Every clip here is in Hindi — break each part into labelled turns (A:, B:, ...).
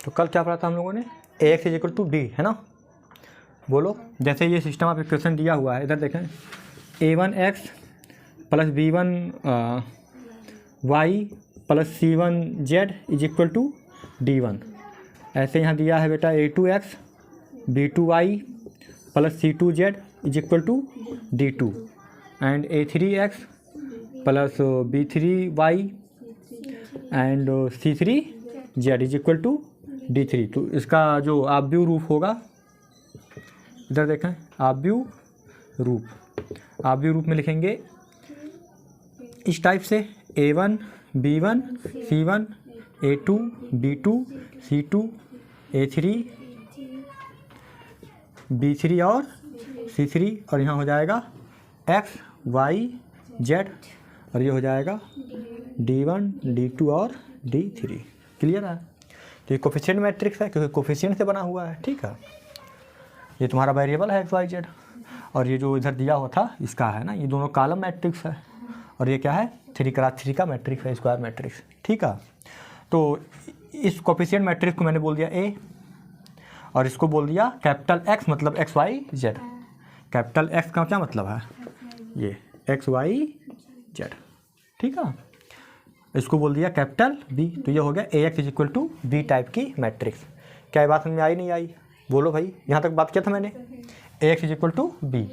A: तो कल क्या पढ़ा था हम लोगों ने, AX is equal to B, है ना। बोलो, जैसे ये सिस्टम आप इक्वेशन दिया हुआ है, इधर देखें, A1X plus B1 Y plus C1Z is equal to D1। ऐसे यहाँ दिया है बेटा A2X B2Y plus C2Z is equal to D2 and A3X plus B3Y and C3Z is equal to D3। तो इसका जो आव्यूह रूप होगा, इधर देखें, आव्यूह रूप में लिखेंगे इस टाइप से, A1 B1 C1 A2 B2 C2 A3 B3 और C3, और यहाँ हो जाएगा X Y Z, और ये हो जाएगा D1 D2 और D3। क्लियर है। तो ये कोफिशिएंट मैट्रिक्स है क्योंकि कोफिशिएंट से बना हुआ है, ठीक है। ये तुम्हारा वेरिएबल है X Y Z, और ये जो इधर दिया हुआ था इसका है ना, ये दोनों कॉलम मैट्रिक्स है, और ये क्या है 3x3 का मैट्रिक्स है, स्क्वायर मैट्रिक्स, ठीक है। तो इस कोफिशिएंट मैट्रिक्स को मैंने बोल दिया A, और इसको बोल दिया कैपिटल X मतलब X Y Z। Capital X का क्या मतलब है, ये X Y Z, ठीक है। इसको बोल दिया कैपिटल B, तो ये हो गया AX is equal to B type की मैट्रिक्स। क्या ये बात समझ में आई नहीं आई, बोलो भाई। यहाँ तक बात किया था मैंने, AX is equal to B,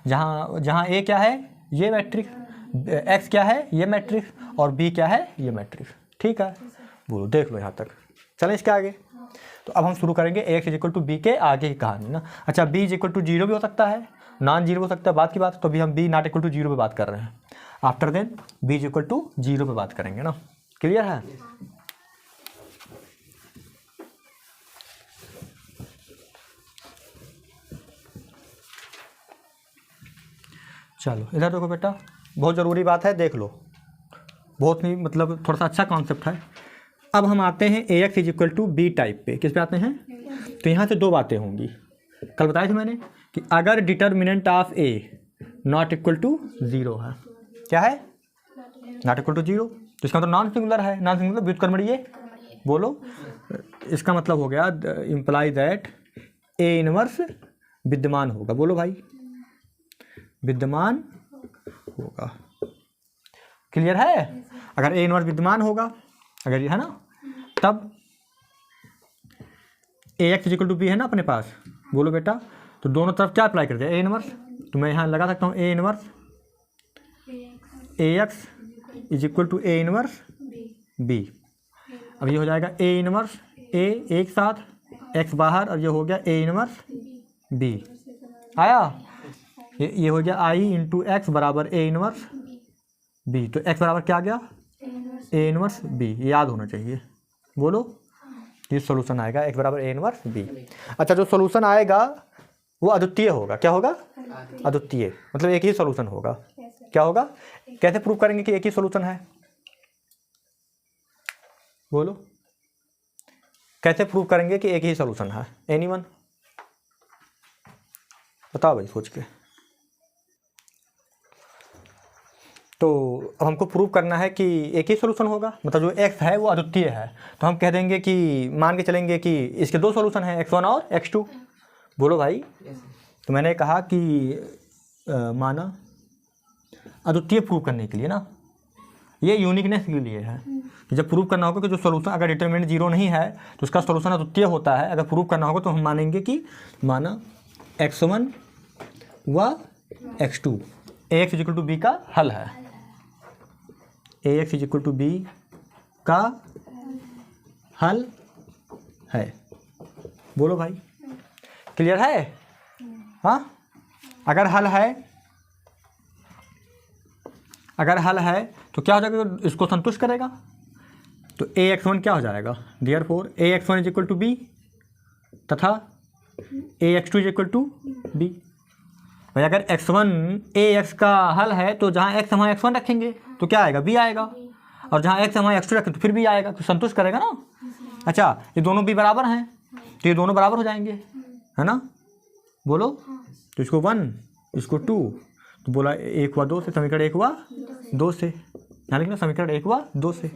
A: जहाँ A क्या है ये मैट्रिक्स, X क्या है ये मैट्रिक्स, और B क्या है ये मैट्रिक्स, ठीक है। बोलो, देख लो यहाँ तक। चलें इसके आगे। तो अब हम शुरू करेंगे AX is equal to B के आगे की कहानी ना। अच्छा, B इज इक्वल टू 0 भी हो सकता है, नॉन जीरो हो सकता है, बात की बात। तो अभी हम B नॉट इक्वल टू 0 पे बात कर रहे हैं, after then B is equal to 0 पे बात करेंगे ना। क्लियर है। चलो इधर देखो बेटा, बहुत ज़रूरी बात है, देख लो, बहुत ही मतलब थोड़ा सा अच्छा कॉन्सेप्ट है। अब हम आते हैं AX is equal to B type पे। किस पे आते हैं, तो यहाँ से दो बातें होंगी। कल बताया था मैंने कि अगर determinant of A not equal to 0 है, क्या है नॉट इक्वल टू 0, तो इसका मतलब नॉन सिंगुलर है। नॉन सिंगुलर व्युत्क्रमणीय, बोलो, इसका मतलब हो गया इम्प्लाई दैट A इनवर्स विद्यमान होगा। बोलो भाई, विद्यमान होगा। क्लियर है। अगर A इनवर्स विद्यमान होगा, अगर ये है ना, तब AX इक्वल टू B है ना अपने पास। बोलो बेटा, तो दोनों तरफ क्या अप्लाई कर दिया, A इनवर्स। तो मैं यहाँ लगा सकता हूँ A inverse AX is equal to A inverse B। अब ये हो जाएगा A इनवर्स A एक साथ, X बाहर, और ये हो गया A इनवर्स B। आया, ये हो गया I इंटू एक्स बराबर A इनवर्स B। तो X बराबर क्या आ गया, A इनवर्स B। ये याद होना चाहिए। बोलो, ये सॉल्यूशन आएगा X बराबर A इनवर्स B। अच्छा, जो सॉल्यूशन आएगा वो अद्वितीय होगा। क्या होगा, अद्वितीय, मतलब एक ही सॉल्यूशन होगा। क्या होगा, कैसे प्रूव करेंगे कि एक ही सॉल्यूशन है, बोलो, कैसे प्रूव करेंगे कि एक ही सॉल्यूशन है, एनीवन बताओ भाई सोच के। तो अब हमको प्रूव करना है कि एक ही सॉल्यूशन होगा, मतलब जो x है वो अद्वितीय है। तो हम कह देंगे कि मान के चलेंगे कि इसके दो सॉल्यूशन हैं, x1 और x2। बोलो भाई। तो मैंने कहा कि माना अद्वितीय प्रूव करने के लिए ना, ये यूनिकनेस के लिए है कि जब प्रूव करना होगा कि जो सॉल्यूशन अगर डिटरमिनेंट 0 नहीं है तो उसका सॉल्यूशन अद्वितीय होता है। अगर प्रूव करना होगा तो हम मानेंगे कि माना x1 व x2 AX is equal to B का हल है। AX is equal to B का हल है। बोलो भाई, क्लियर है। हाँ, अगर हल है तो क्या हो जाएगा, इसको संतुष्ट करेगा। तो AX1 क्या हो जाएगा, therefore AX1 is equal to B तथा AX2 is equal to B। भाई अगर x1 AX का हल है तो जहाँ x वहाँ x1 रखेंगे तो क्या आएगा, B आएगा, और जहाँ x वहाँ x2 रखें तो फिर B आएगा, तो संतुष्ट करेगा ना। अच्छा, ये दोनों B बराबर हैं तो ये दोनों बराबर हो जाएंगे, है ना। बोलो, तो इसको 1 इसको 2, तो बोला 1 व 2 से, समीकरण 1 व 2 से, यहाँ लिखना समीकरण 1 व 2 से।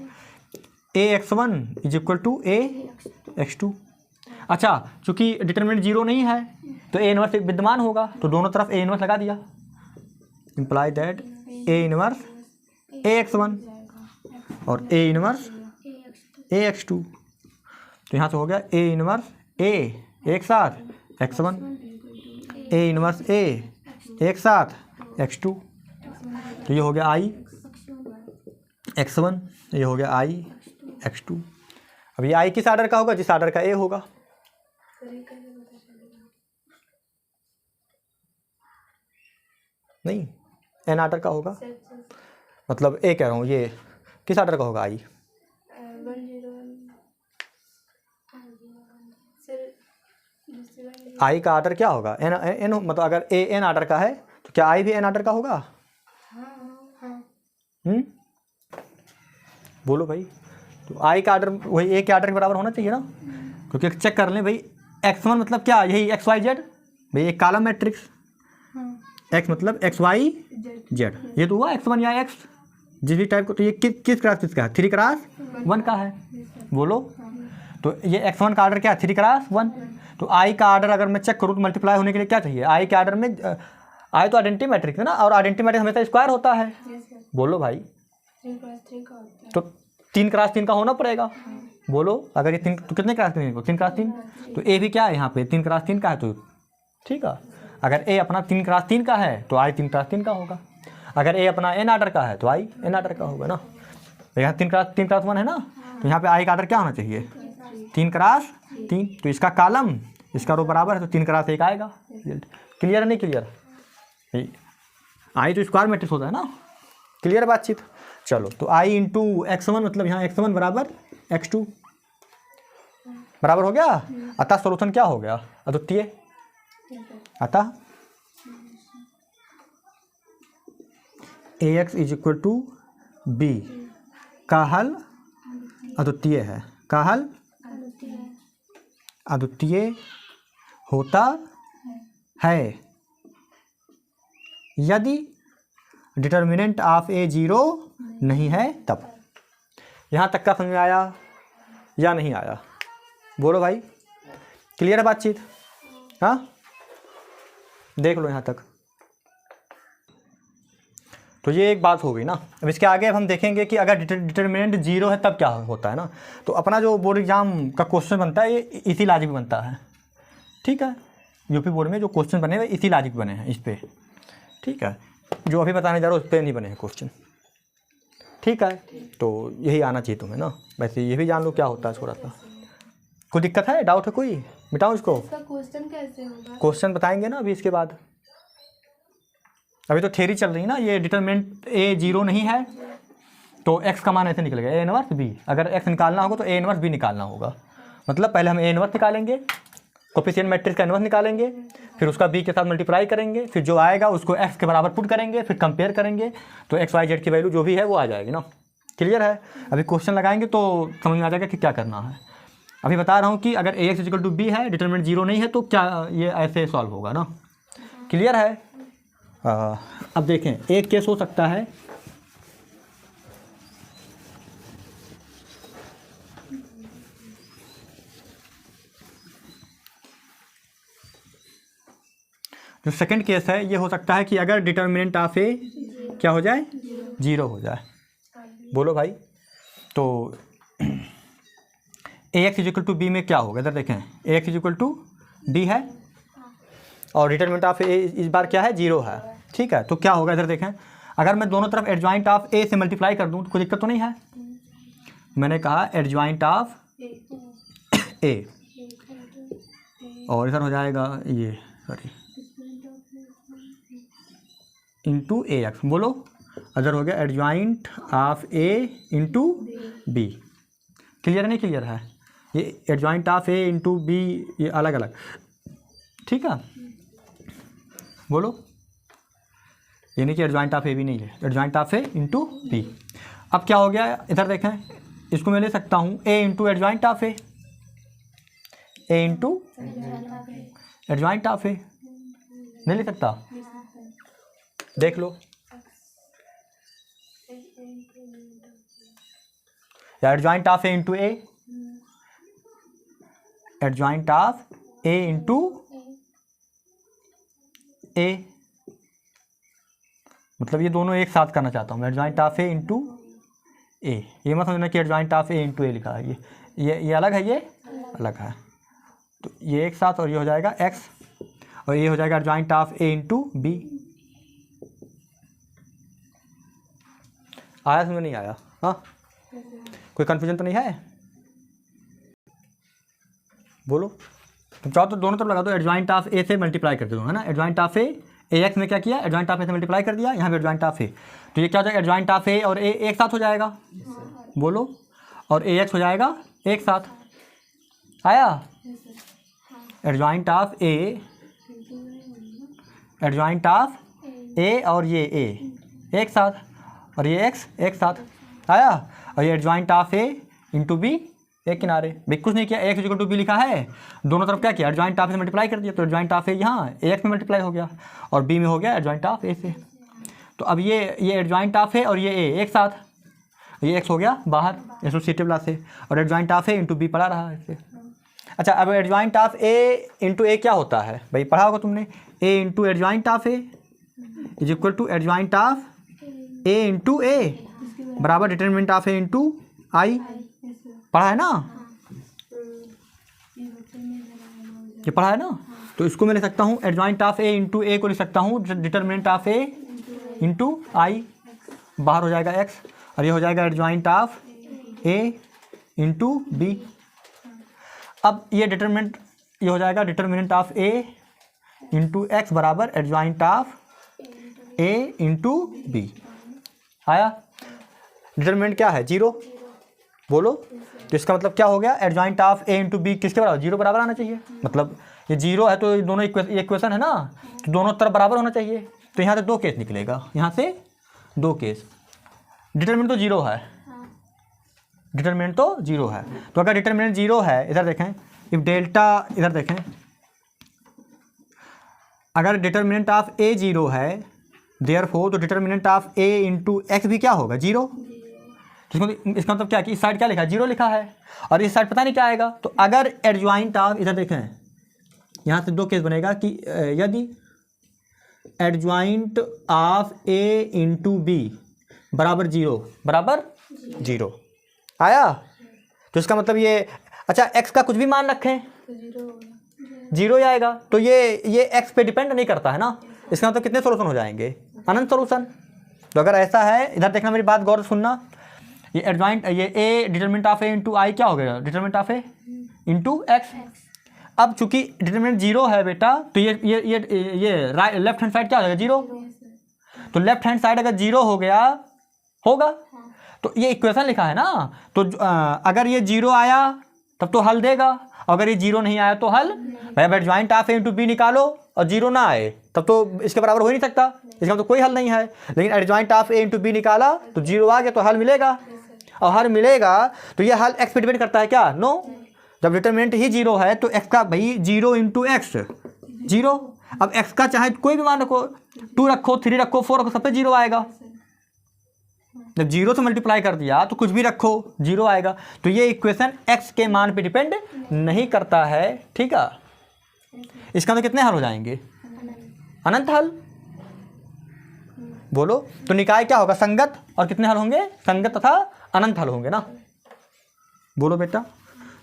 A: AX1 is equal to AX2। अच्छा, चूंकि डिटरमिनेंट जीरो नहीं है तो A इनवर्स विद्यमान होगा, तो दोनों तरफ A इनवर्स लगा दिया, imply that A inverse AX1 और A इनवर्स AX2। तो यहाँ से हो गया A इनवर्स A एक साथ X1, A इनवर्स A एक साथ X2। तो ये हो गया I X1, ये हो गया I X2। अब ये I किस आर्डर का होगा? जिस आर्डर का A होगा। नहीं, N आर्डर का होगा, मतलब A कह रहा हूँ, ये किस आर्डर का होगा? I I का आर्डर क्या होगा? N मतलब अगर A N आर्डर का है तो क्या I भी N आर्डर का होगा? बोलो भाई। तो I का आर्डर वही A के आर्डर के बराबर होना चाहिए ना, क्योंकि चेक कर लें भाई, X1 मतलब क्या? यही XYZ भाई, एक कॉलम मैट्रिक्स, X मतलब XYZ, ये तो हुआ X1 या X जिस भी टाइप को। तो ये किस क्लास किसका है? 3x1 का है। बोलो, तो ये X1 का आर्डर क्या है? 3x1। तो I का आर्डर अगर मैं चेक करूँ तो मल्टीप्लाई होने के लिए क्या चाहिए? I के आर्डर में I तो आइडेंटिटी मैट्रिक्स है ना, और आइडेंटिटी मैट्रिक्स हमेशा स्क्वायर होता है। बोलो भाई, तो 3x3 का होना पड़ेगा। बोलो, अगर ये 3 तो कितने क्लास 3x3, तो A भी क्या है यहाँ पे? 3x3 का है, तो ठीक है। अगर A अपना 3x3 का है तो I 3x3 का होगा। अगर A अपना N आर्डर का है तो I N आर्डर का होगा ना। तो यहाँ 3x1 है ना, तो यहाँ पे I का आर्डर क्या होना चाहिए? 3x3। तो इसका कॉलम इसका रो बराबर है, तो 3x1 आएगा। क्लियर है? नहीं क्लियर? I तो स्क्वायर मैट्रिक्स होता है ना। क्लियर बातचीत? चलो, तो I इंटू X1 मतलब यहाँ X1 बराबर X2 बराबर हो गया। अतः सोल्यूशन क्या हो गया? अद्वितीय। अतः AX is equal to B का हल अद्वितीय है, का हल अद्वितीय होता है यदि डिटर्मिनेंट ऑफ A 0 नहीं है तब। यहाँ तक का समझ में आया या नहीं आया? बोलो भाई, क्लियर है बातचीत? हाँ, देख लो यहाँ तक। तो ये एक बात हो गई ना। अब इसके आगे अब हम देखेंगे कि अगर डिटर्मिनेंट 0 है तब क्या होता है ना। तो अपना जो बोर्ड एग्जाम का क्वेश्चन बनता है ये इसी लॉजिक बनता है, ठीक है। यूपी बोर्ड में जो क्वेश्चन बने हुए इसी लॉजिक बने हैं इस पर, ठीक है। जो अभी बताने जा रहा हूँ उस पर नहीं बने हैं क्वेश्चन, ठीक है। तो यही आना चाहिए तुम्हें ना। वैसे ये भी जान लो क्या होता है थोड़ा सा। कोई दिक्कत है, डाउट है कोई? मिटाओ इसको।
B: क्वेश्चन कैसे होगा?
A: क्वेश्चन बताएंगे ना अभी इसके बाद। अभी तो थ्योरी चल रही है ना। ये डिटरमिनेंट A 0 नहीं है तो x का मान ऐसे निकलेगा A इनवर्स B। अगर x निकालना होगा तो A इनवर्स B निकालना होगा। मतलब पहले हम A इनवर्स निकालेंगे, कोफिशिएंट मैट्रिक्स का इनवर्स निकालेंगे, फिर उसका B के साथ मल्टीप्लाई करेंगे, फिर जो आएगा उसको x के बराबर पुट करेंगे, फिर कंपेयर करेंगे, तो XYZ की वैल्यू जो भी है वो आ जाएगी ना। क्लियर है? अभी क्वेश्चन लगाएंगे तो समझ में आ जाएगा कि क्या करना है। अभी बता रहा हूँ कि अगर AX इक्वल टू B है, डिटरमिनेंट 0 नहीं है, तो क्या ये ऐसे सॉल्व होगा ना। क्लियर है? अब देखें, एक केस हो सकता है जो सेकंड केस है, ये हो सकता है कि अगर डिटर्मिनेंट ऑफ A क्या हो जाए? 0 हो जाए। बोलो भाई, तो AX is equal to B में क्या होगा? इधर देखें, AX is equal to B है और डिटर्मिनेंट ऑफ A इस बार क्या है? 0 है, ठीक है। तो क्या होगा? इधर देखें, अगर मैं दोनों तरफ एडजॉइंट ऑफ A से मल्टीप्लाई कर दूं तो कोई दिक्कत तो नहीं है। मैंने कहा एडजॉइंट ऑफ A, और इधर हो जाएगा ये सॉरी इंटू AX। बोलो, अदर हो गया adjoint of A into B। Clear नहीं क्लियर है? ये adjoint of A into B ये अलग अलग, ठीक है। बोलो, ये नहीं कि एडजॉइंट ऑफ A भी नहीं है, adjoint of A into B। अब क्या हो गया? इधर देखें, इसको मैं ले सकता हूँ A into adjoint of A, A into adjoint of A। नहीं ले सकता? देख लो, या adjoint of A into A, adjoint of A into A, मतलब ये दोनों एक साथ करना चाहता हूँ मैं, adjoint of A into A. ये मत समझना कि adjoint of A into A लिखा है, ये अलग है, ये अलग है। तो ये एक साथ, और ये हो जाएगा एक्स, और ये हो जाएगा adjoint of A into B. आया समझ नहीं आया? हाँ, कोई कन्फ्यूजन तो नहीं है? बोलो। तुम चाहो तो दोनों तरफ लगा दो, एडजॉइंट ऑफ ए से मल्टीप्लाई कर दो, है ना। एडजॉइंट ऑफ ए एक्स में क्या किया, एडजॉइंट ऑफ ए से मल्टीप्लाई कर दिया, यहाँ पे एडजॉइंट ऑफ ए, तो ये क्या हो जाएगा, एडजॉइंट ऑफ ए और ए एक साथ हो जाएगा। बोलो। और ए एक्स हो जाएगा एक साथ। आया? Adjoint of A, adjoint of A और ये ए एक साथ, और ये एक्स एक साथ। आया? और ये adjoint of A into B एक किनारे। भाई कुछ नहीं किया, A X equal to B लिखा है, दोनों तरफ क्या किया, एडजॉइंट ऑफ ए से मल्टीप्लाई कर दिया, तो एडजॉइंट ऑफ ए यहाँ ए एक्स में मल्टीप्लाई हो गया, और बी में हो गया एडजॉइंट ऑफ ए से। तो अब ये एडजॉइंट ऑफ ए और ये ए एक साथ, ये एक्स हो गया बाहर एसोसिएटिव लॉ से, और adjoint of A into B पढ़ा रहा है इससे। अच्छा, अब adjoint of A into A क्या होता है भाई, पढ़ा होगा तुमने, A into adjoint of A is equal to adjoint of A into A बराबर determinant of A into I. पढ़ा है ना? ये पढ़ा है ना? तो इसको मैं लिख सकता हूँ adjoint of A into A को लिख सकता हूँ determinant of A into I, बाहर हो जाएगा एक्स, और ये हो जाएगा adjoint of A into B. अब ये डिटरमिनेंट, ये हो जाएगा determinant of A into X बराबर adjoint of A into B. आया? डिटरमिनेंट क्या है, जीरो। बोलो। तो इसका मतलब क्या हो गया, adjoint of A into B किसके बराबर, जीरो बराबर आना चाहिए। मतलब ये जीरो है तो ये दोनों इक्वेशन है ना, तो दोनों तरफ बराबर होना चाहिए। तो यहाँ से दो केस निकलेगा, यहाँ से दो केस। डिटरमिनेंट तो जीरो है, डिटरमिनेंट तो जीरो है। तो अगर डिटरमिनेंट जीरो है, इधर देखें, इफ डेल्टा, इधर देखें, अगर डिटरमिनेंट ऑफ ए जीरो है देयरफॉर तो determinant of A into x भी क्या होगा, जीरो। इसका मतलब क्या कि इस साइड क्या लिखा है, जीरो लिखा है, और इस साइड पता नहीं क्या आएगा। तो अगर एडजॉइंट ऑफ, इधर देखें, यहाँ से दो केस बनेगा कि यदि adjoint of A into B बराबर जीरो, बराबर जीरो। आया? तो इसका मतलब ये, अच्छा एक्स का कुछ भी मान रखें जीरो ही आएगा, तो ये एक्स पे डिपेंड नहीं करता है ना। इसका मतलब कितने सोल्यूशन हो जाएंगे, अनंत सोल्यूशन। तो अगर ऐसा है, इधर देखना, मेरी बात गौर से सुनना, ये एडजॉइंट, ये ए डिटरमिनेंट ऑफ ए इंटू आई क्या हो गया, determinant of A into x. अब चूंकि डिटरमिनेंट जीरो है बेटा, तो ये राइट लेफ्ट हैंड साइड क्या हो जाएगा, जीरो। तो लेफ्ट हैंड साइड अगर जीरो हो गया होगा, तो ये इक्वेशन लिखा है ना, तो अगर ये जीरो आया तब तो हल देगा, अगर ये जीरो नहीं आया तो हल। भाई अब adjoint of A into B निकालो और जीरो ना आए तब तो इसके बराबर हो ही नहीं सकता, इसका तो कोई हल नहीं है। लेकिन adjoint of A into B निकाला तो जीरो आ गया, तो हल मिलेगा, और हल मिलेगा तो ये हल एक्स पे डिपेंड करता है क्या, नो। जब डिटरमिनेंट ही जीरो है तो एक्स का, भाई जीरो इंटू एक्स जीरो। अब एक्स का चाहे कोई भी मान रखो, 2 रखो, 3 रखो, 4 रखो, सब पे जीरो आएगा। जब जीरो से मल्टीप्लाई कर दिया तो कुछ भी रखो जीरो आएगा। तो ये इक्वेशन एक्स के मान पे डिपेंड नहीं करता है, ठीक है। इसका तो कितने हल हो जाएंगे, अनंत हल। बोलो। तो निकाय क्या होगा, संगत, और कितने हल होंगे, संगत तथा अनंत हल होंगे ना। बोलो बेटा,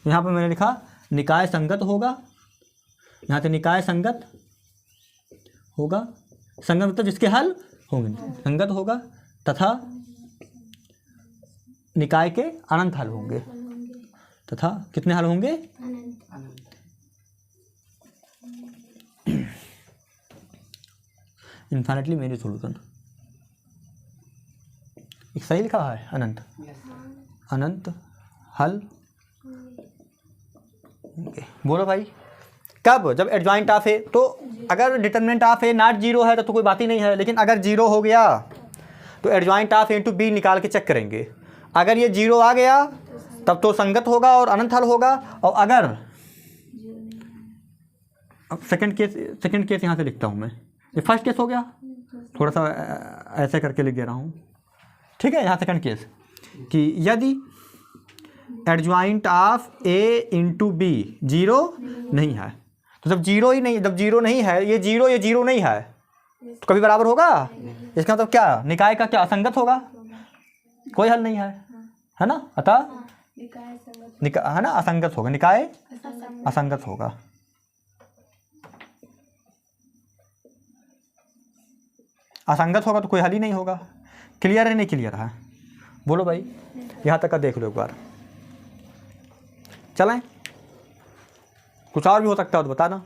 A: यहाँ पे मैंने लिखा निकाय संगत होगा, यहाँ से निकाय संगत होगा, संगत मतलब जिसके हल होंगे, संगत होगा, तथा निकाय के अनंत हल होंगे, तथा कितने हल होंगे, इन्फाइनेटली मेनी सॉल्यूशन। एक सही लिखा है, अनंत, अनंत हल। बोलो भाई, कब, जब एडजॉइंट ऑफ ए, तो अगर determinant of A not zero है तो कोई बात ही नहीं है। लेकिन अगर जीरो हो गया तो adjoint of A into B निकाल के चेक करेंगे। अगर ये जीरो आ गया तब तो संगत होगा और अनंत हल होगा। और अगर, अब सेकंड केस यहाँ से लिखता हूँ मैं, ये फर्स्ट केस हो गया, थोड़ा सा ऐसे करके लिख दे रहा हूँ, ठीक है। यहाँ सेकंड केस कि यदि adjoint of A into B zero नहीं है। तो जब जीरो ही नहीं, जब जीरो नहीं है, ये जीरो नहीं है, तो कभी बराबर होगा? इसका मतलब क्या, निकाय का क्या असंगत होगा, कोई हल नहीं है ना? अतः है ना, असंगत होगा, निकाय असंगत होगा। असंगत होगा तो कोई हल ही नहीं होगा। क्लियर है नहीं क्लियर है? बोलो भाई, यहाँ तक का देख लो एक बार। चलें, कुछ और भी हो सकता है तो बताना,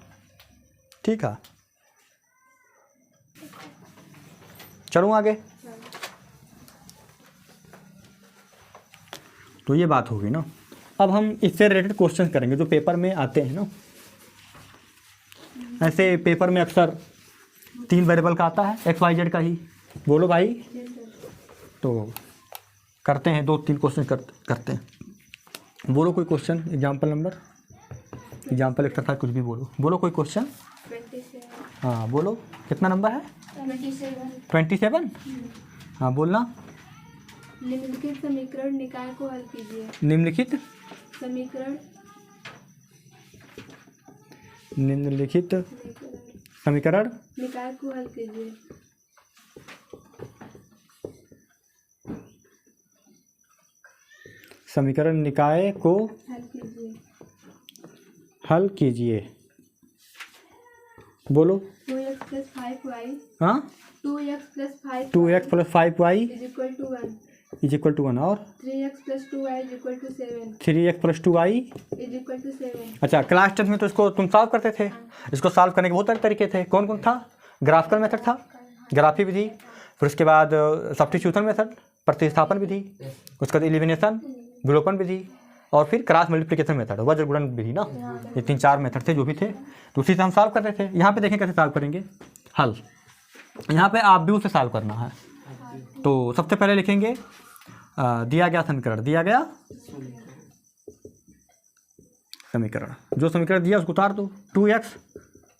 A: ठीक है? चलूँ आगे? तो ये बात होगी ना। अब हम इससे रिलेटेड क्वेश्चन करेंगे जो पेपर में आते हैं ना। ऐसे पेपर में अक्सर 3 वेरिएबल का आता है, एक्स वाई जेड का ही। बोलो भाई, तो करते हैं 2-3 क्वेश्चन करते हैं। बोलो कोई question, example number, example exercise कुछ भी बोलो कोई क्वेश्चन।
B: 27।
A: हाँ बोलो, कितना नंबर है? 27। हाँ बोलना।
B: निम्नलिखित समीकरण निकाय को हल कीजिए।
A: निम्नलिखित समीकरण
B: निकाय को हल कीजिए।
A: समीकरण निकाय को हल कीजिए। बोलो।
B: 2x + 5y।
A: हाँ,
B: 2x + 5y
A: 2x + 5y
B: = 1
A: और
B: 3x + 2y = 7।
A: 3x + 2y
B: = 7।
A: अच्छा, क्लास 10 में तो इसको तुम सॉल्व करते थे। इसको सॉल्व करने के बहुत सारे तरीके थे। कौन कौन था? ग्राफिकल मेथड था, ग्राफी विधि, फिर उसके बाद सब्स्टिट्यूशन मेथड, प्रतिस्थापन विधि, उसके बाद एलिमिनेशन, विलोपन विधि, और फिर क्रॉस मल्टीप्लिकेशन मेथड, वज्र गुणन विधि ना। ये 3-4 मेथड थे जो भी थे, तो उसी से हम सॉल्व करते थे। यहाँ पे देखें कैसे सॉल्व करेंगे। हल यहाँ पे आप भी उसे सॉल्व करना है। तो सबसे पहले लिखेंगे दिया गया समीकरण, जो समीकरण दिया उसको उतार दो। 2x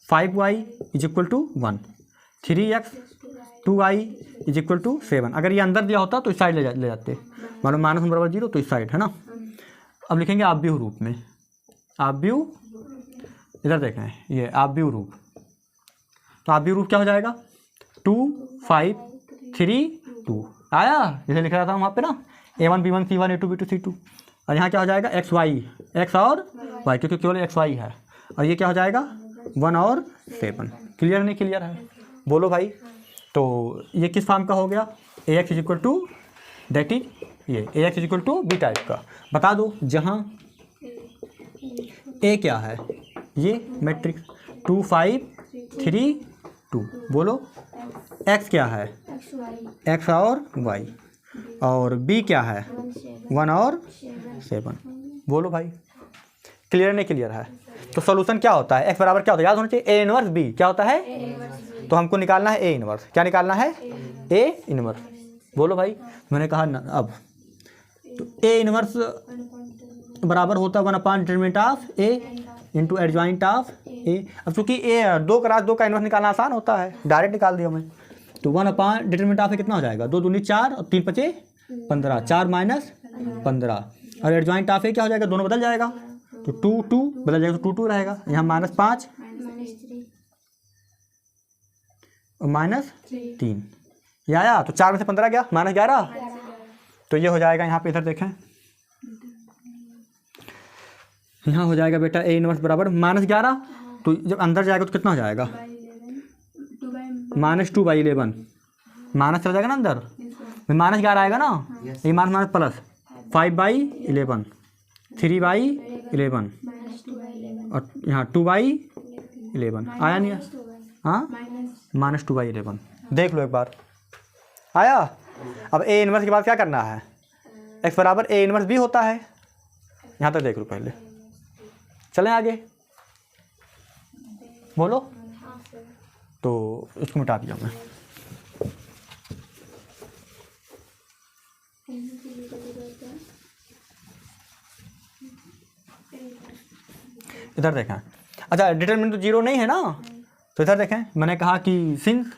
A: 5y = 1, 3x 2y = 7। अगर ये अंदर दिया होता तो इस साइड ले जाते, मानो -1 = 0 तो इस साइड है ना। अब लिखेंगे आव्यूह रूप में। आव्यूह, इधर देखें, ये आव्यूह रूप। तो आव्यूह रूप क्या हो जाएगा? 2 5 3 2 आया, जैसे लिख रहा था वहाँ पे ना, a1 b1 c1 a2 b2 c2। और यहाँ क्या हो जाएगा? x y, x और y, क्योंकि केवल x y है। और ये क्या हो जाएगा? 1 और 7। क्लियर नहीं क्लियर है? बोलो भाई। तो ये किस फॉर्म का हो गया? ax = दैट इज ये ax = b टाइप का। बता दो जहाँ a क्या है, ये मैट्रिक्स 2 5 3 2। बोलो x क्या है? x और y, और b क्या है? 1 और 7। बोलो भाई, क्लियर नहीं क्लियर है? तो सॉल्यूशन क्या होता है? x बराबर क्या होता है? याद होना चाहिए, a इनवर्स b क्या होता है? तो हमको निकालना है a इनवर्स। क्या निकालना है? a inverse. बोलो भाई, मैंने कहा ना। अब तो a इनवर्स बराबर होता है 1/डिटरमिनेंट of a into adjoint of a। अब चूंकि a 2 क्रॉस 2 का इनवर्स निकालना आसान होता है, डायरेक्ट निकाल दिया मैं। तो 1/डिटरमिनेंट ऑफ a कितना हो जाएगा? 2 दूनी 4 और 3 5 15, 4 - 15। और एडजॉइंट ऑफ a क्या हो जाएगा? दोनों बदल जाएगा, तो 2 2 बदल जाएगा, तो 2 2 रहेगा। यहाँ -5 और -3, ये आया। तो 4 में से 15 गया, -11। तो ये हो जाएगा, यहाँ पे इधर देखें, यहाँ हो जाएगा बेटा a इनवर्स बराबर -11। तो जब अंदर जाएगा तो कितना हो जाएगा? -2/11। माइनस चला जाएगा ना अंदर, -11 आएगा ना, ये माइनस प्लस 5/11, 3/11 और यहाँ 2/11 आया नहीं? हाँ, -2/11। देख लो एक बार, आया। अब a इनवर्स के बाद क्या करना है? x बराबर a इनवर्स b होता है। यहाँ तक देख लो पहले, चलें आगे। बोलो। तो इसको मिटा दिया मैं। इधर देखें, अच्छा डिटरमिनेंट तो 0 नहीं है ना, तो इधर देखें, मैंने कहा कि सिंस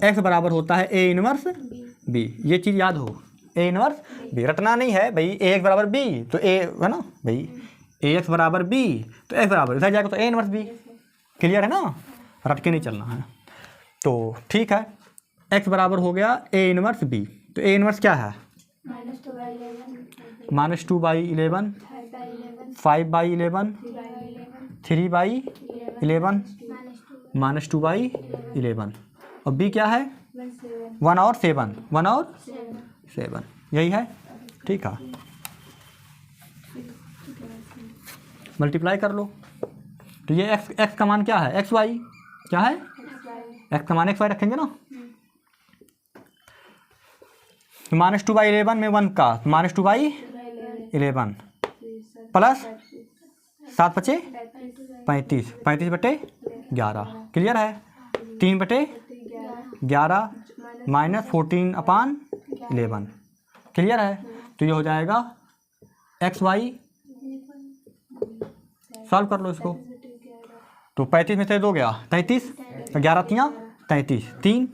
A: x बराबर होता है a इनवर्स b, ये चीज़ याद हो, ए इनवर्स बी। रटना नहीं है भाई, ए एक्स बराबर बी तो ए है ना भाई, ए एक्स बराबर बी तो एक्स बराबर इधर जाएगा तो ए इनवर्स बी। क्लियर है ना, रट के नहीं चलना है। तो ठीक है, एक्स बराबर हो गया ए इनवर्स बी। तो ए इनवर्स क्या है? -2/11, -5/11, 3/11, -2/11 और बी क्या है? 1 और 7, 1 और 7, यही है। ठीक है, मल्टीप्लाई कर लो। तो ये x का मान क्या है? एक्स वाई क्या है? x का मान एक्स वाई रखेंगे ना। तो -2/11 में 1 का -2/11 प्लस 7 बचे 35, 35/11। क्लियर है, 3/11 -14/11। क्लियर है, तो ये हो जाएगा एक्स वाई। सॉल्व कर लो इसको। तो 35 में से 2 गया 33, 11 तियाँ 33,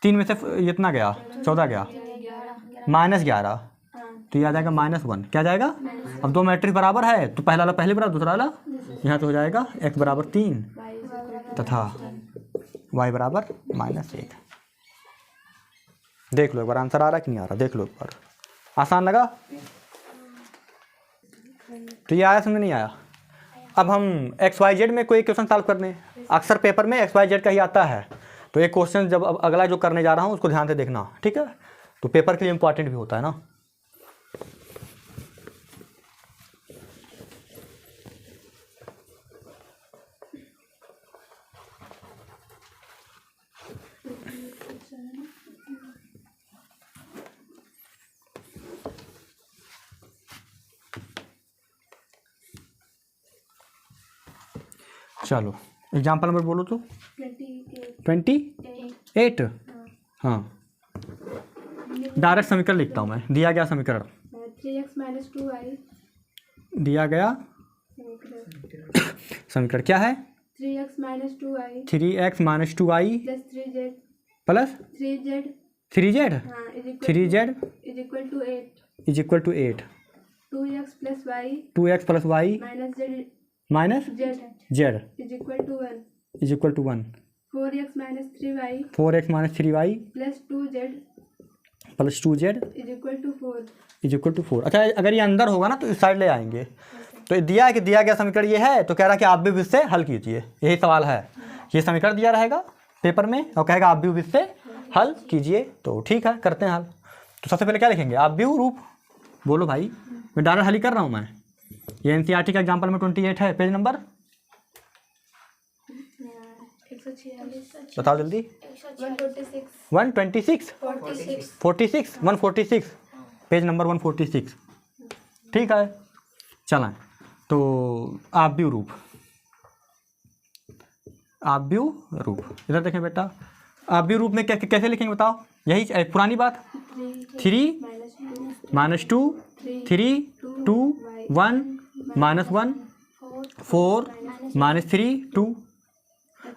A: 3 में से इतना गया 14 गया -11, तो ये आ जाएगा -1। क्या जाएगा? अब 2 मैट्रिक्स बराबर है तो पहला वाला पहले बराबर, दूसरा वाला यहाँ तो हो जाएगा x बराबर 3 तथा y बराबर -1। देख लो एक बार आंसर आ रहा है कि नहीं आ रहा, देख लो एक बार। आसान लगा? तो ये आया, समझ नहीं आया? अब हम XYZ में कोई क्वेश्चन सॉल्व करने, अक्सर पेपर में XYZ का ही आता है। तो एक क्वेश्चन जब अब अगला जो करने जा रहा हूँ उसको ध्यान से देखना, ठीक है? तो पेपर के लिए इम्पोर्टेंट भी होता है ना। चलो एग्जाम्पल नंबर बोलो तो। 28। हाँ, डायरेक्ट समीकरण लिखता हूँ मैं। दिया गया समीकरण,
B: 3x - 2y
A: दिया गया समीकरण क्या है?
B: 3x - 2y
A: 3x - 2y
B: plus
A: plus
B: 3z
A: 3z
B: हाँ
A: is equal to 8।
B: 2x + y
A: 2x + y minus
B: z
A: z
B: is equal to 1। 4x - 3y
A: 4x - 3y
B: plus 2z
A: is
B: equal to 4।
A: अच्छा, अगर ये अंदर होगा ना तो इस साइड ले आएंगे। तो दिया है कि दिया गया समीकरण ये है, तो कह रहा है कि आप भी इससे हल कीजिए। यही सवाल है, ये समीकरण दिया रहेगा पेपर में और कहेगा आप भी इससे हल कीजिए। तो ठीक है, करते हैं हल। तो सबसे पहले क्या लिखेंगे? आप भी रूप। बोलो भाई, मैं डायरेक्ट हल ही कर रहा हूँ मैं। ये NCERT का एग्जाम्पल में 28 है, पेज नंबर
B: 146
A: बताओ जल्दी।
B: 146
A: 146 पेज नंबर 146। ठीक है, चलें। तो आप भी रूप, आप भी रूप इधर देखें बेटा। आप भी रूप में कैसे लिखेंगे बताओ? यही पुरानी बात, 3 - 2 3 2 1 -1 4 -3 2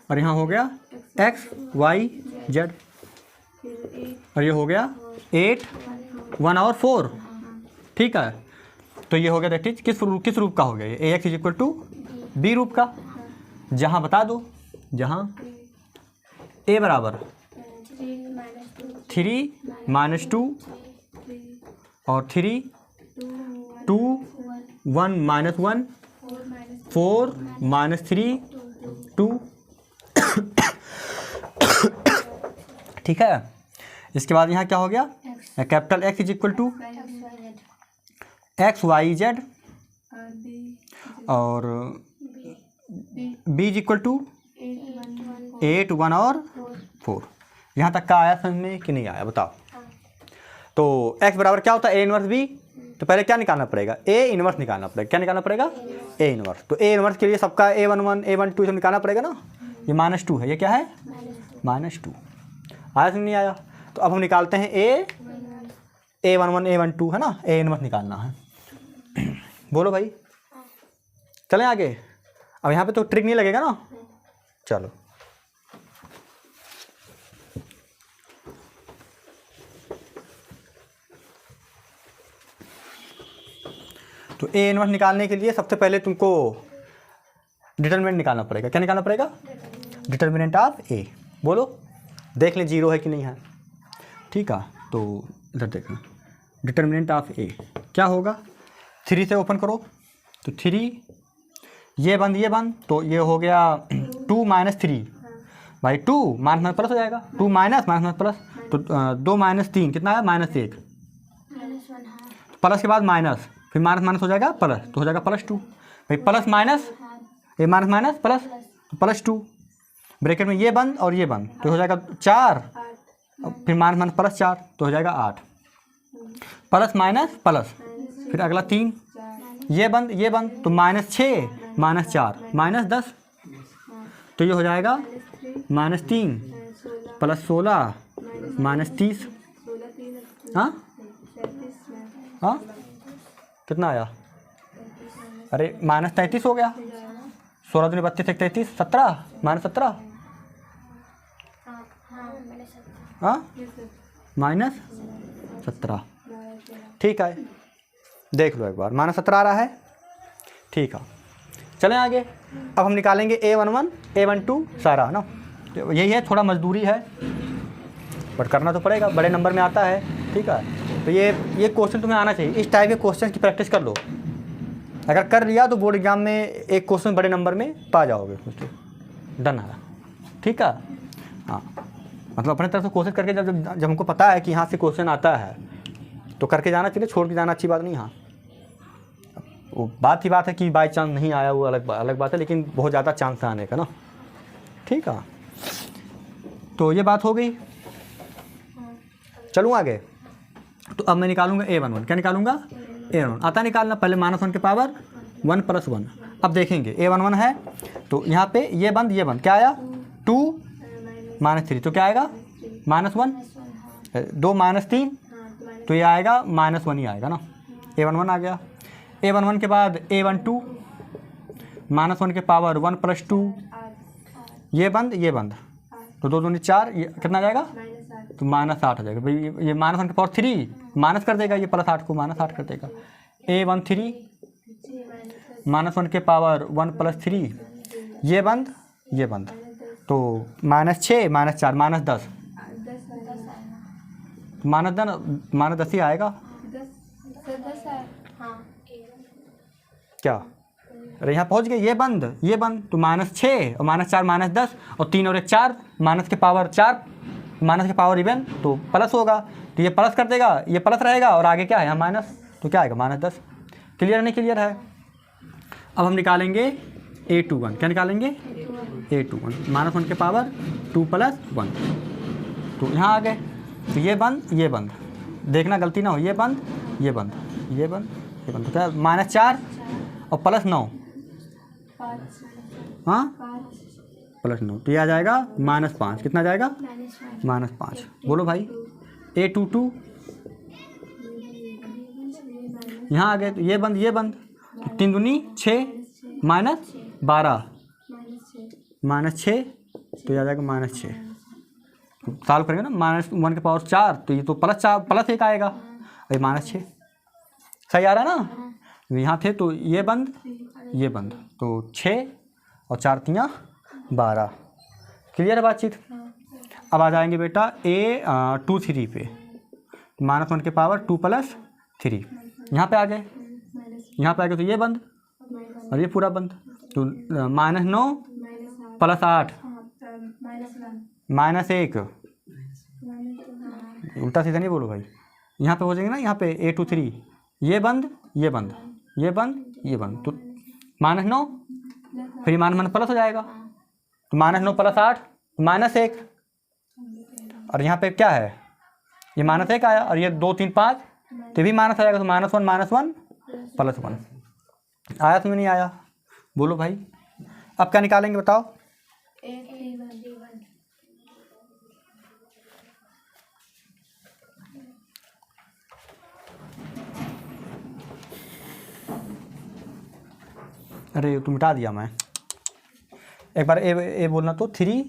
A: और यहाँ हो गया x y z और ये हो गया 8 1 और 4। ठीक है, तो ये हो गया दैट इज किस रूप का हो गया? ये ax is equal to B रूप का। जहाँ बता दो, जहाँ a बराबर 3 - 2 और 3 2 1 -1 4 -3 2। ठीक है, इसके बाद यहाँ क्या हो गया? Capital X is equal to X Y Z और B इज इक्वल टू 8 1 और 4। यहाँ तक का आया समझ में कि नहीं आया बताओ? तो x बराबर क्या होता है? A inverse B। तो पहले क्या निकालना पड़ेगा? A इनवर्स निकालना पड़ेगा। क्या निकालना पड़ेगा? A inverse. तो A इनवर्स के लिए सबका A11 A12 सब निकालना पड़ेगा ना। ये -2 है, ये क्या है? -2। आया समझ नहीं आया? तो अब हम निकालते हैं A11 A12 है ना, A इनवर्स निकालना है। बोलो भाई, चलें आगे। अब यहाँ पे तो ट्रिक नहीं लगेगा ना। चलो, ए इनवर्स निकालने के लिए सबसे पहले तुमको डिटर्मिनेंट निकालना पड़ेगा। क्या निकालना पड़ेगा? डिटर्मिनेंट ऑफ ए। बोलो, देख लें जीरो है कि नहीं है। ठीक है, तो इधर देखना, डिटर्मिनेंट ऑफ ए क्या होगा? 3 से ओपन करो तो 3, ये बंद, तो ये हो गया 2 - 3 भाई, 2 माइनस प्लस हो जाएगा, 2 माइनस प्लस, तो 2 - 3 कितना है? -1। प्लस के बाद माइनस, फिर माइनस हो जाएगा प्लस, तो हो जाएगा +2 भाई। प्लस माइनस, ये माइनस प्लस, तो +2, ब्रैकेट में ये बंद और ये बंद, तो हो जाएगा 4, फिर माइनस प्लस 4, तो हो जाएगा 8। प्लस माइनस प्लस, फिर अगला 3, ये बंद तो -6 - 4 -10, तो ये हो जाएगा -3 + 16 -30। हाँ हाँ, कितना आया? अरे -33 हो गया। 16 दूनी 32, 33, 17 -17। हाँ, -17। ठीक है, देख लो एक बार, -17 आ रहा है। ठीक है, चलें आगे। अब हम निकालेंगे A11, A12 सारा, है ना। तो यही है, थोड़ा मजदूरी है बट करना तो पड़ेगा, बड़े नंबर में आता है। ठीक है, तो ये क्वेश्चन तुम्हें आना चाहिए। इस टाइप के क्वेश्चन की प्रैक्टिस कर लो, अगर कर लिया तो बोर्ड एग्जाम में एक क्वेश्चन बड़े नंबर में पा जाओगे। डन है, ठीक है। हाँ, मतलब अपने तरफ से कोशिश करके जब हमको पता है कि यहाँ से क्वेश्चन आता है तो करके जाना चाहिए, छोड़ के जाना अच्छी बात नहीं। हाँ, वो बात है कि बाई चांस नहीं आया, वो अलग बात है, लेकिन बहुत ज़्यादा चांस है आने का ना। ठीक है, तो ये बात हो गई। चलूँ आगे। तो अब मैं निकालूंगा A11। क्या निकालूंगा? A11 आता निकालना, पहले -1 के पावर 1 + 1। अब देखेंगे A11 है तो यहाँ पे ये बंद क्या आया? 2 - 3, तो क्या आएगा? -1। 2 - 3, तो ये आएगा -1 ही आएगा ना। A11 आ गया। A11 के बाद A12 -1 के पावर 1 + 2, ये बंद, तो 2 दूनी 4, ये कितना आ जाएगा? तो -8 आ जाएगा भाई। ये -1 के पावर 3 माइनस कर देगा, ये +8 को -8 कर देगा। A13 -1 के पावर 1 + 3, ये बंद, तो -6 - 4 -10, -10 ही आएगा क्या? अरे यहाँ पहुँच गए, ये बंद, तो -6 और -4 -10, और 3 और 1 4, माइनस के पावर 4, माइनस के पावर इवन, तो प्लस होगा, तो ये प्लस कर देगा, ये प्लस रहेगा, और आगे क्या है यहाँ माइनस, तो क्या आएगा? -10। क्लियर नहीं? क्लियर है। अब हम निकालेंगे A21। क्या निकालेंगे? A21 -1 के पावर 2 + 1, तो यहाँ आ गए। तो ये बंद, देखना गलती ना हो, ये बंद, तो क्या? -4 और +9, हाँ +9, तो ये आ जाएगा -5। कितना आ जाएगा? -5। बोलो भाई। A22 यहाँ आ गए, तो ये बंद, तो 3 दूनी 6 -12 -6, तो ये आ जाएगा -6। तो सॉल्व करेंगे ना, -1 के पावर 4, तो ये तो +1 आएगा, और -6 सही आ रहा है ना। यहाँ थे तो ये बंद, तो 6 और 4 तियाँ 12। क्लियर है बातचीत? अब आ जाएंगे बेटा A23 पे, -1 के पावर 2 + 3, यहाँ पे आ गए, तो ये बंद और ये पूरा बंद, तो -9 + 8 -1, उल्टा सीधा नहीं बोलो भाई। यहाँ पे हो जाएंगे ना, यहाँ पे A23, ये बंद, तो -9, फिर -1 प्लस हो जाएगा, तो -9 + 8 -1, और यहाँ पे क्या है? ये -1 आया, और ये 2 3 5, तो भी माइनस आ जाएगा, तो -1 + 1 आया तुम्हें? नहीं आया? बोलो भाई। अब क्या निकालेंगे बताओ? अरे तो मिटा दिया मैं, एक बार ए बोलना, तो 3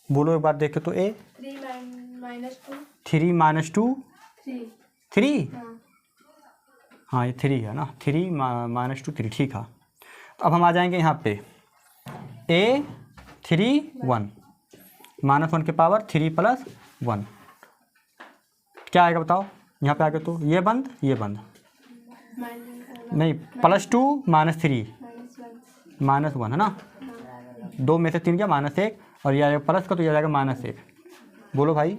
A: बोलो एक बार देख के, तो A
B: 3 - 2
A: 3 - 2 3, हाँ ये 3 है ना, 3 माइनस 2 3, ठीक है। तो अब हम आ जाएंगे यहाँ पे A 3 1 -1 के पावर 3 + 1 क्या आएगा बताओ। यहाँ पे आगे तो ये बंद नहीं, +2 -3 -1 है ना, 2 में से 3 गया -1 और ये आएगा प्लस का, तो ये आ जाएगा -1। बोलो भाई।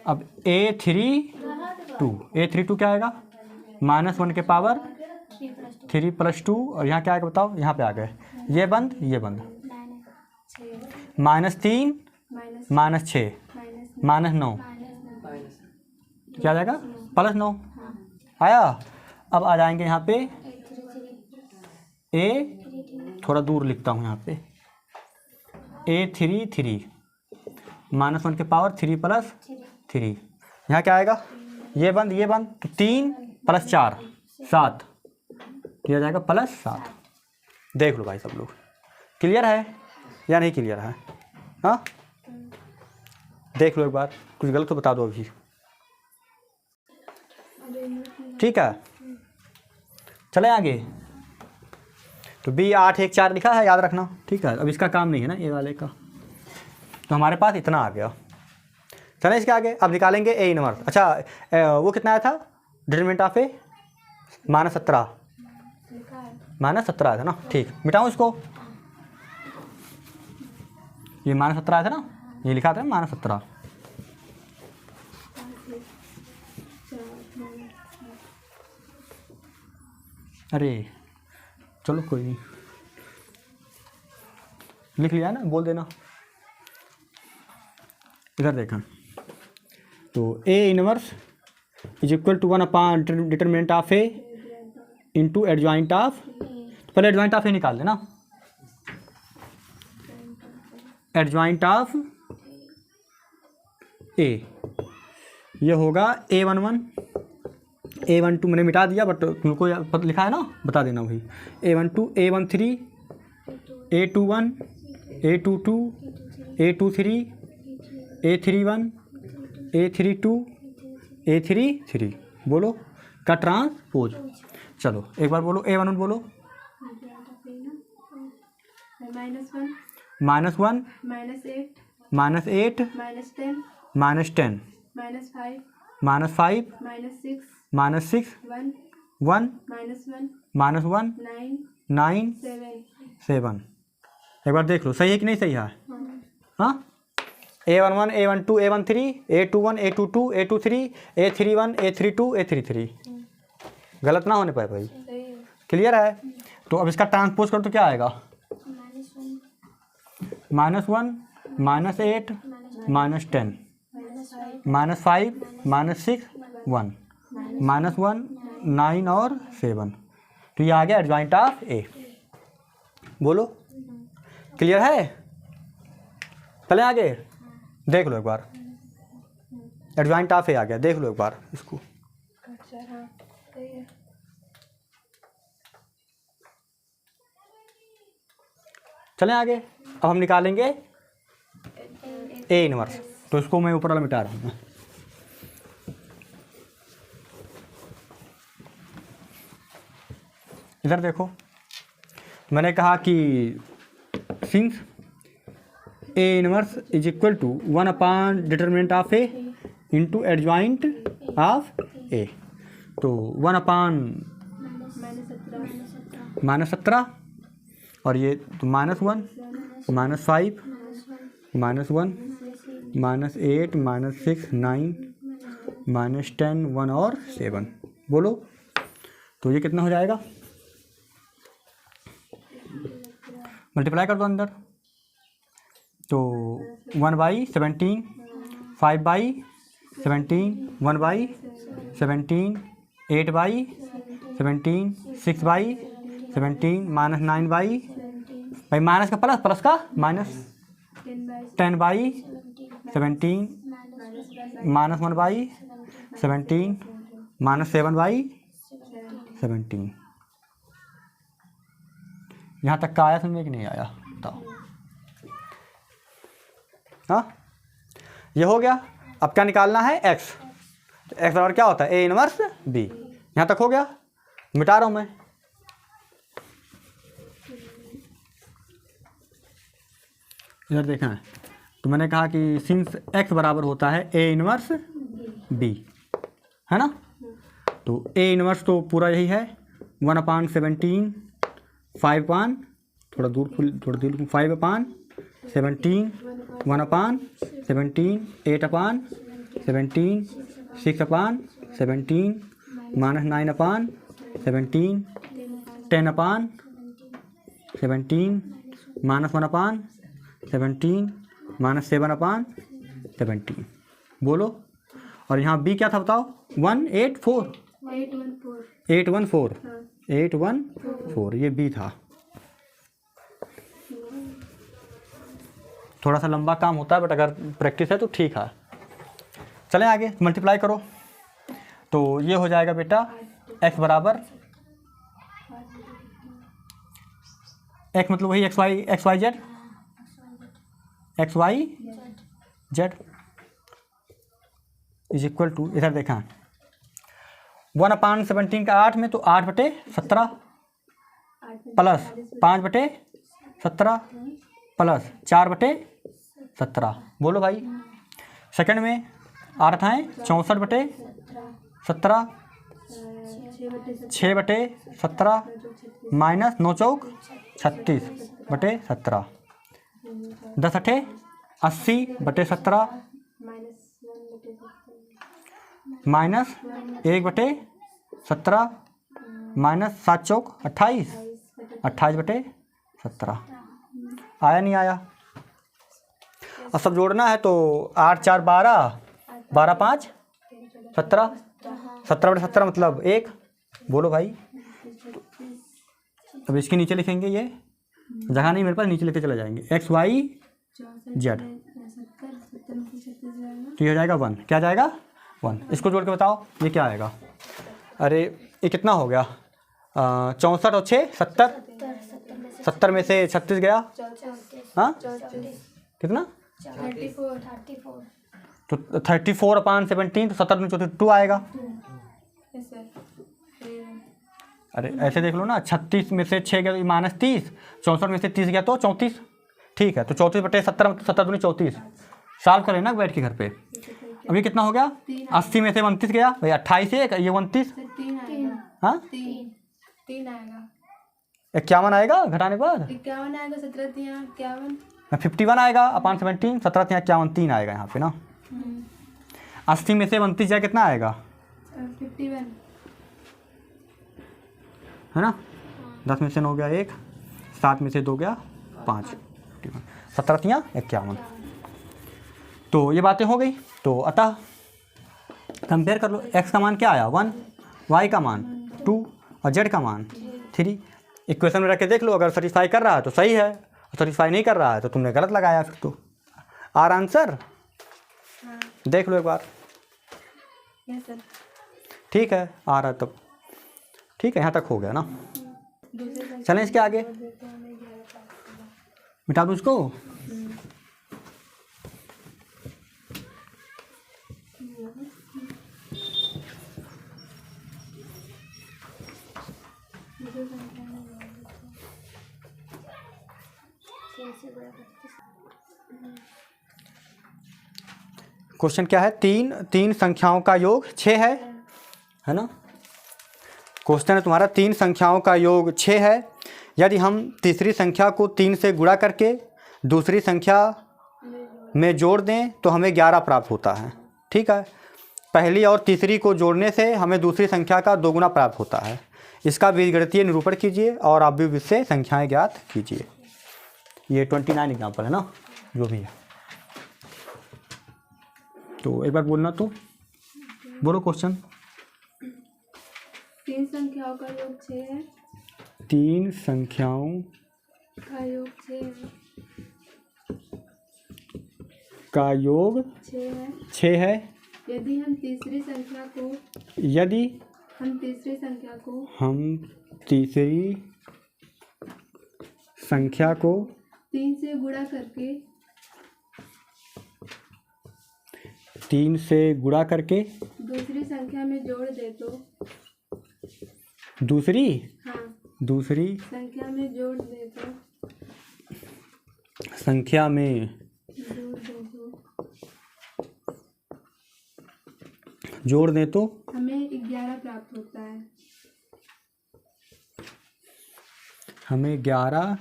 A: अब A32 क्या आएगा, -1 के पावर 3 + 2 और यहाँ क्या आएगा बताओ। यहाँ पे आ गए ये बंद -3 -6 -9 क्या आ जाएगा +9 आया। अब आ जाएंगे यहाँ पे A, थोड़ा दूर लिखता हूँ यहाँ पे, A33 -1 के पावर 3 + 3 यहाँ क्या आएगा, ये बंद तो 3 + 4 7 किया जाएगा +7। देख लो भाई सब लोग, क्लियर है या नहीं क्लियर है। हाँ देख लो एक बार, कुछ गलत तो बता दो अभी, ठीक है। चले आगे। तो B 8 1 4 लिखा है, याद रखना, ठीक है। अब इसका काम नहीं है ना ये वाले का, तो हमारे पास इतना आ गया। चलें इसके आगे। अब निकालेंगे A इनवर्स। अच्छा वो कितना आया था डिटरमिनेंट ऑफ A, -17 आया था ना, ठीक। मिटाऊँ इसको, ये -17 आया था ना, ये लिखा था -17। अरे चलो कोई नहीं, लिख लिया ना, बोल देना। इधर देखा तो A inverse is equal to 1 determinant of A into adjoint of, तो पहले एडजॉइंट ऑफ A निकाल देना। एडजॉइंट ऑफ A ये होगा A11 A12 मैंने मिटा दिया, बट तुमको लिखा है ना, बता देना वही। A12 A13 A21 A22 A23 A31 A32 A33 बोलो का ट्रांसपोज। चलो एक बार बोलो A11 बोलो, -1 -8 -8 -10 -5 -6 1 -1 9 7। एक बार देख लो सही है कि नहीं सही है। हाँ A11 A12 A13 A21 A22 A23 A31 A32 A33 गलत ना होने पाए भाई, क्लियर है। तो अब इसका ट्रांसपोज करो तो क्या आएगा, -1 -8 -10 -5 -6 1 -1 9 और 7। तो ये आ गया एडजॉइंट ऑफ A। बोलो क्लियर है। चले आगे, देख लो एक बार, एडजॉइंट ऑफ A आ गया, देख लो एक बार इसको। चलें आगे। अब हम निकालेंगे A इनवर्स, तो इसको मैं ऊपर वाला मिटा रहा हूँ। इधर देखो, मैंने कहा कि since A inverse is equal to 1 determinant of A into adjoint of A, तो 1 -17 और ये तो -1 -5 -1 -8 -6 9 -10 1 और 7। बोलो तो ये कितना हो जाएगा, मल्टीप्लाई कर दो अंदर। तो 1/17 5/17 1/17 8/17 6/17 -9 भाई माइनस का प्लस का -10/17 -1/17 -7/17। यहाँ तक का आया समझ कि नहीं आया बताओ। हाँ ये हो गया। अब क्या निकालना है x, तो x बराबर क्या होता है A इनवर्स B। यहाँ तक हो गया, मिटा रहा हूँ मैं। इधर देखना है, तो मैंने कहा कि सिंस x बराबर होता है a इनवर्स b, है ना। तो a इनवर्स तो पूरा यही है 1/17, 5 थोड़ा दूर 5/17, 1/17, 8/17, 6/17, -9/17, 10/17, -1/17, -7/17। बोलो। और यहाँ b क्या था बताओ? 184, 814, 814, ये b था। थोड़ा सा लंबा काम होता है, बट अगर प्रैक्टिस है तो ठीक है। चलें आगे, मल्टीप्लाई करो। तो ये हो जाएगा बेटा x बराबर, x मतलब वही X Y Z is equal to, इधर देखा 1/17 का 8 में, तो 8/17 प्लस 5/17 प्लस 4/17। बोलो भाई। सेकंड में 8 है 64/17, 6/17 माइनस 9 चौक 36/17, 10 80/17 माइनस 1/17 माइनस 7 चौक 28, 28/17। आया नहीं आया? और सब जोड़ना है तो 8 4 12, 12 5 17, 17/17 मतलब 1। बोलो भाई। अब इसके नीचे लिखेंगे, ये जगह नहीं मेरे पास, नीचे लिखते चले जाएंगे एक्स वाई जेड, तो ये हो जाएगा 1। क्या जाएगा? 1। इसको जोड़ के बताओ ये क्या आएगा। अरे ये कितना हो गया? 64 और 6 70, 70 में से 36 गया, हाँ कितना?
B: 34।
A: तो 34/17, तो 70 में 2 आएगा। अरे ऐसे देख लो ना, 36 में से 6 गया तो -30, 64 में से 30 गया तो 34। ठीक है, तो 34/17, 70 दूनी 34। सॉल्व करें ना बैठ के घर पे। अभी कितना हो गया? 80 में से 29 गया भाई, 28 1, ये 29, हाँ
B: 3 आएगा,
A: 51 आएगा घटाने के बाद,
B: 51 आएगा, 17 51,
A: 51 आएगा अपान 17, 17 51, 3 आएगा यहाँ पे ना। 80 में से 29 जाए कितना आएगा?
B: 51
A: है ना। 10 में से 9 गया 1, 7 में से 2 गया 5, 17 51। तो ये बातें हो गई। तो अतः कंपेयर कर लो, x का मान क्या आया 1, y का मान 2 और z का मान 3। इक्वेशन में रख के देख लो, अगर सेटिस्फाई कर रहा है तो सही है, सेटिस्फाई नहीं कर रहा है तो तुमने गलत लगाया। फिर तो आर आंसर देख लो एक बार। ठीक है, आ रहा है तब ठीक है, यहाँ तक हो गया ना। चलें इसके आगे, मिटा दूँ इसको। क्वेश्चन क्या है? तीन संख्याओं का योग 6 है ना। क्वेश्चन है तुम्हारा 3 संख्याओं का योग 6 है। यदि हम तीसरी संख्या को 3 से गुणा करके दूसरी संख्या में जोड़ दें तो हमें 11 प्राप्त होता है। ठीक है, पहली और तीसरी को जोड़ने से हमें दूसरी संख्या का 2 गुना प्राप्त होता है। इसका बीजगणितीय निरूपण कीजिए और आप भी इससे संख्याएं ज्ञात कीजिए। ये 29 एग्जाम्पल है ना, जो भी है। तो एक बार बोलना, तो बोलो क्वेश्चन।
B: 3 संख्याओं का योग 6 है।
A: 3 संख्याओं
B: का योग 6 है।
A: का योग 6 है।
B: यदि हम तीसरी संख्या को 3 से गुणा करके
A: 3 से गुणा करके
B: दूसरी संख्या में जोड़ दे तो
A: दूसरी
B: हाँ
A: दूसरी
B: संख्या में जोड़ दे तो
A: संख्या में जोड़ दें तो
B: हमें 11 प्राप्त होता है।
A: हमें 11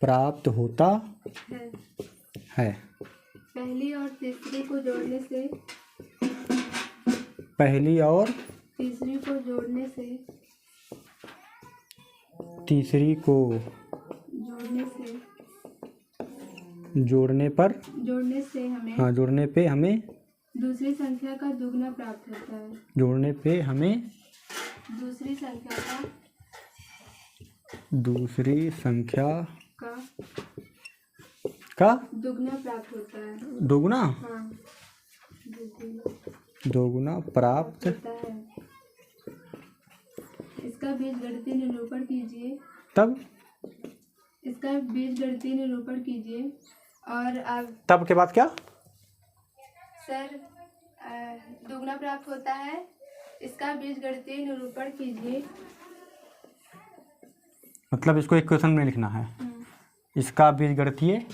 A: प्राप्त होता है।
B: पहली और तीसरी को जोड़ने से
A: पहली और
B: तीसरी को जोड़ने से
A: तीसरी को जोड़ने
B: हमें
A: हाँ जोड़ने पे हमें
B: दूसरी संख्या का दुगना प्राप्त होता है।
A: जोड़ने पे हमें
B: दूसरी संख्या
A: का
B: दुगना प्राप्त होता है।
A: दोगुना
B: हाँ
A: दोगुना प्राप्त
B: होता है। इसका बीजगणितीय निरूपण कीजिए।
A: तब
B: इसका बीजगणितीय निरूपण कीजिए और अब
A: तब के बाद क्या
B: सर दुगना प्राप्त होता है। इसका बीजगणितीय निरूपण कीजिए।
A: मतलब इसको इक्वेशन में लिखना है। इसका बीजगणितीय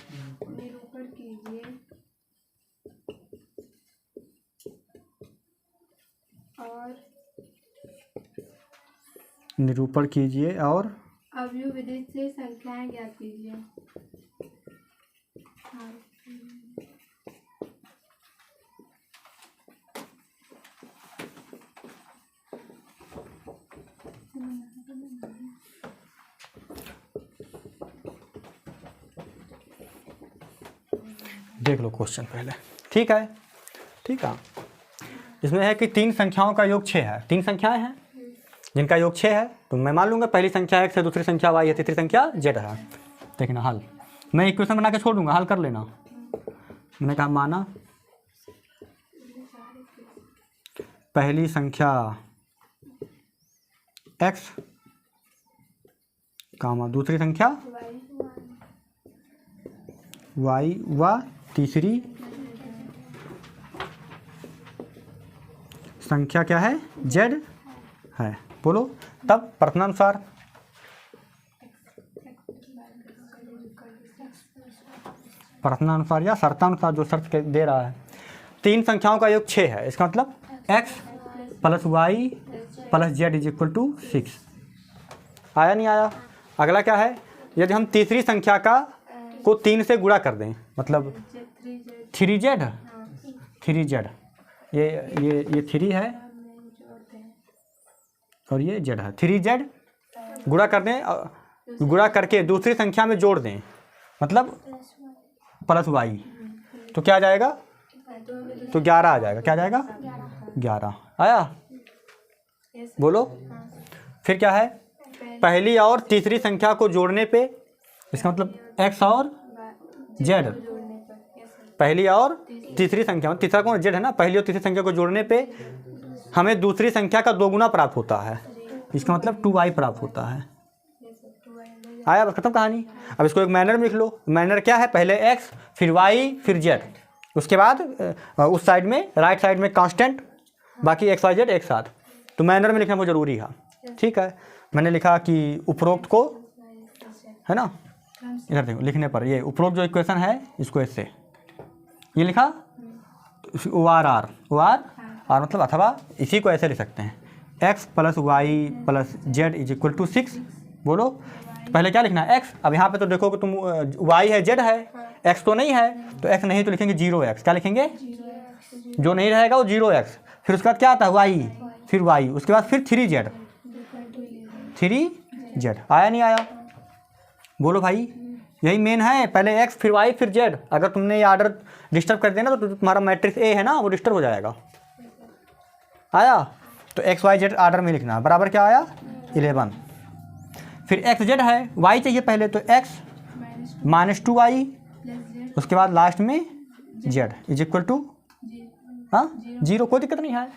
B: निरूपण कीजिए
A: और
B: अवयव विधि से संख्याएं ज्ञात कीजिए।
A: देख लो क्वेश्चन पहले। ठीक है इसमें है कि 3 संख्याओं का योग 6 है। 3 संख्याएं हैं जिनका योग 6 है। तो मैं मान लूँगा पहली संख्या x है, दूसरी संख्या y है, तीसरी संख्या z है। देखना हल मैं इक्वेशन बना के छोड़ दूंगा, हल कर लेना। मैंने कहा माना पहली संख्या x कामा दूसरी संख्या y व तीसरी संख्या क्या है z है। बोलो तब प्रश्नानुसार या शर्तानुसार जो शर्त दे रहा है 3 संख्याओं का योग 6 है। इसका मतलब x plus y plus z is equal to 6। आया नहीं आया। अगला क्या है, यदि हम तीसरी संख्या को 3 से गुणा कर दें मतलब 3z ये 3 है और ये z है। 3z गुणा कर दें, गुणा करके दूसरी संख्या में जोड़ दें मतलब प्लस y, तो क्या आ जाएगा, तो 11 आ जाएगा। क्या आ जाएगा 11 आया। बोलो फिर क्या है, पहली और तीसरी संख्या को जोड़ने पे इसका मतलब x और z, पहली और तीसरी संख्या, तीसरा कौन z है ना, पहली और तीसरी संख्या को जोड़ने पे हमें दूसरी संख्या का दोगुना प्राप्त होता है। इसका मतलब 2y प्राप्त होता है। आया, बस खत्म कहानी। अब इसको एक मैनर में लिख लो। मैनर क्या है, पहले x फिर y फिर z, उसके बाद उस साइड में राइट साइड में कांस्टेंट, बाकी x y z एक साथ। तो मैनर में लिखना बहुत ज़रूरी है। ठीक है, मैंने लिखा कि उपरोक्त को, है ना, इधर देखो लिखने पर ये उपरोक्त जो इक्वेशन है इसको ऐसे ये लिखा ओ आर मतलब अथवा इसी को ऐसे लिख सकते हैं x plus Y plus Z is equal to 6। बोलो पहले क्या लिखना है x। अब यहाँ पे तो देखो कि तुम y है z है, x तो नहीं है, तो x नहीं तो लिखेंगे 0x। क्या लिखेंगे, जो नहीं रहेगा वो 0x। फिर उसके बाद क्या आता है y, फिर y, उसके बाद फिर 3z। आया नहीं आया। बोलो भाई, यही मेन है, पहले x फिर y फिर z। अगर तुमने ये आर्डर डिस्टर्ब कर देना तो तुम्हारा मैट्रिक्स A है ना वो डिस्टर्ब हो जाएगा। आया, तो x y z आर्डर में लिखना है। बराबर क्या आया 11। फिर x z है, y चाहिए पहले, तो x माइनस 2y, उसके बाद लास्ट में z इज इक्वल टू 0। कोई दिक्कत नहीं है।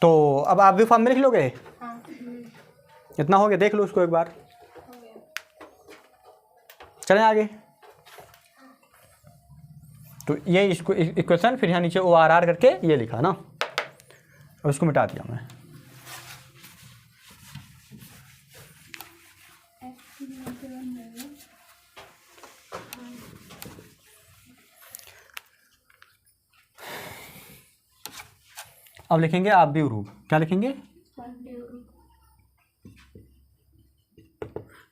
A: तो अब आप भी फॉर्म में लिख लोगे। इतना हो गया, देख लो उसको एक बार। चलें आगे। तो ये इसको इक्वेशन फिर यहाँ नीचे ORR करके ये लिखा ना, अब इसको मिटा दिया मैं। अब लिखेंगे आव्यूह रूप। क्या लिखेंगे?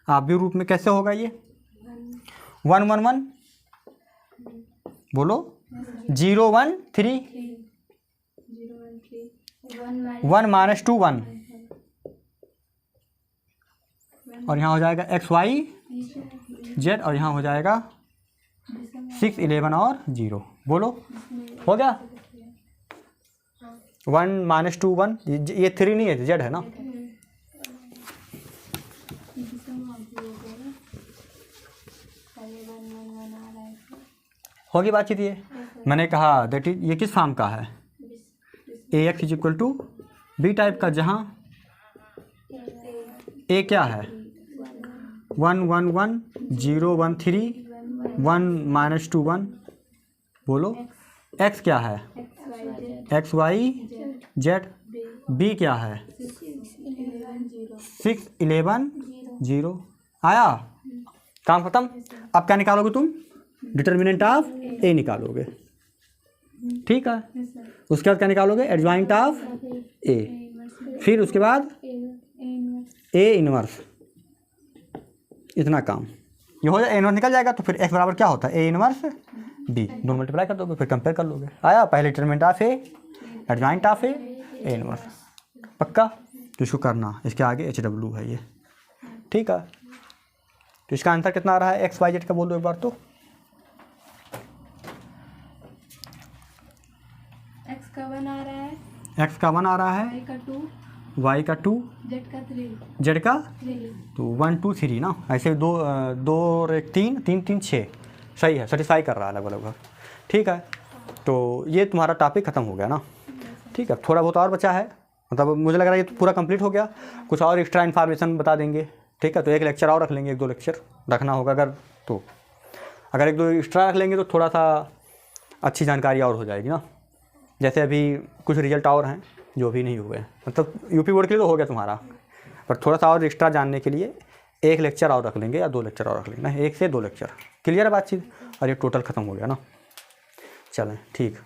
A: आव्यूह रूप में कैसे होगा ये? 1 1 1 बोलो, 0 1 3 1 -2 1 और यहाँ हो जाएगा x y z और यहाँ हो जाएगा 6 11 और 0। बोलो, हो गया? 1 -2 1 ये 3 नहीं है, z है ना। होगी बातचीत ये। मैंने कहा दैट इज ये किस फॉर्म का है? ax is equal to B type का, जहाँ a क्या है? 1 1 1 0 1 3 1 -2 1। बोलो, x क्या है? x y z। b क्या है? 6 11 0। आया? काम खत्म। अब क्या निकालोगे तुम? डिटर्मिनेंट ऑफ a निकालोगे, ठीक है। उसके बाद क्या निकालोगे? Adjoint of a। फिर उसके बाद a इनवर्स। इतना काम ये हो जाए, a इनवर्स निकल जाएगा तो फिर x बराबर क्या होता है? a inverse b। दोनों मल्टीप्लाई कर दोगे, फिर कंपेयर कर लोगे। आया? पहले determinant of a, adjoint of a inverse. पक्का? तो इसको करना, इसके आगे HW है ये, ठीक है। तो इसका आंसर कितना आ रहा है एक्स वाई जेड का? बोल दो एक बार तो।
B: x का 1 आ रहा है,
A: एक्स का 1 आ रहा है,
B: y का 2,
A: वाई का 2,
B: z का 3,
A: जेड का तो 1 2 3 ना। ऐसे 2 और 1 3 3 3 6। सही है, सेटिस्फाई कर रहा है लगभग लगभग, ठीक है। तो ये तुम्हारा टॉपिक ख़त्म हो गया ना, ठीक है। थोड़ा बहुत और बचा है, मतलब मुझे लग रहा है ये तो पूरा कंप्लीट हो गया। कुछ और एक्स्ट्रा इन्फॉर्मेशन बता देंगे, ठीक है। तो एक लेक्चर और रख लेंगे, 1 2 लेक्चर रखना होगा अगर तो। अगर 1 2 एक्स्ट्रा रख लेंगे तो थोड़ा सा अच्छी जानकारी और हो जाएगी ना। जैसे अभी कुछ रिजल्ट और हैं जो अभी नहीं हुए, मतलब यूपी बोर्ड के लिए तो हो गया तुम्हारा, पर थोड़ा सा और एक्स्ट्रा जानने के लिए 1 लेक्चर और रख लेंगे या 2 लेक्चर और रख लेंगे ना, 1 से 2 लेक्चर। क्लियर है बातचीत? और ये टोटल ख़त्म हो गया ना। चलें, ठीक।